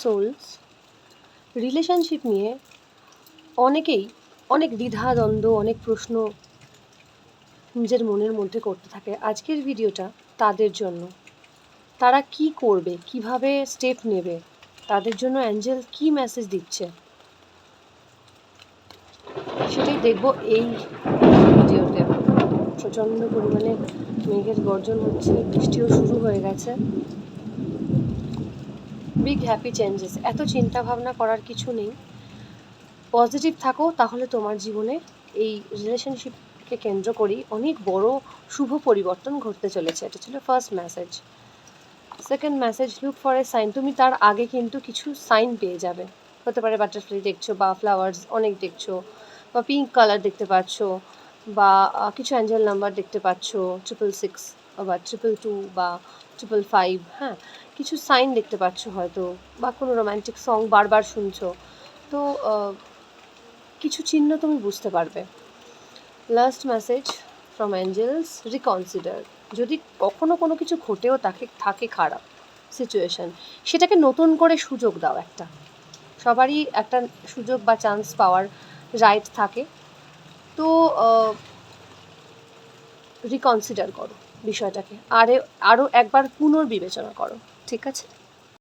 Sols, relationship নিয়ে অনেকেই অনেক দ্বিধাদ্বন্দ্ব, অনেক প্রশ্ন নিজের মনের মধ্যে করতে থাকে। আজকের ভিডিওটা তাদের জন্য। তারা কি করবে, কিভাবে স্টেপ নেবে, তাদের জন্য অ্যাঞ্জেল কি মেসেজ দিচ্ছে, সেটাই দেখব এই ভিডিওতে। প্রচণ্ড পরিমাণে মেঘের গর্জন হচ্ছে, বৃষ্টিও শুরু হয়ে গেছে। বিগ হ্যাপি চেঞ্জেস, এত চিন্তা ভাবনা করার কিছু নেই। পজিটিভ থাকো, তাহলে তোমার জীবনে এই রিলেশনশিপকে কেন্দ্র করেই অনেক বড় শুভ পরিবর্তন ঘটতে চলেছে। এটা ছিল first message. Second message, look for a sign. তুমি তার আগে কিন্তু কিছু সাইন পেয়ে যাবে। হতে পারে বাটারফ্লাই দেখছো, বা ফ্লাওয়ার্স অনেক দেখছো, বা পিঙ্ক কালার দেখতে পাচ্ছ, বা কিছু অ্যাঞ্জেল নাম্বার দেখতে পাচ্ছ, 666 বা 222 বা 555। হ্যাঁ, কিছু সাইন দেখতে পাচ্ছ হয়তো, বা কোনো রোম্যান্টিক সং বারবার শুনছো। তো কিছু চিহ্ন তুমি বুঝতে পারবে। Last message from angels, reconsider. যদি কখনো কোনো কিছু ঘটেও থাকে খারাপ সিচুয়েশন, সেটাকে নতুন করে সুযোগ দাও। সবারই একটা সুযোগ বা চান্স পাওয়ার রাইট থাকে। তো রিকনসিডার করো বিষয়টাকে, আরও একবার পুনর্বিবেচনা করো। ঠিক আছে?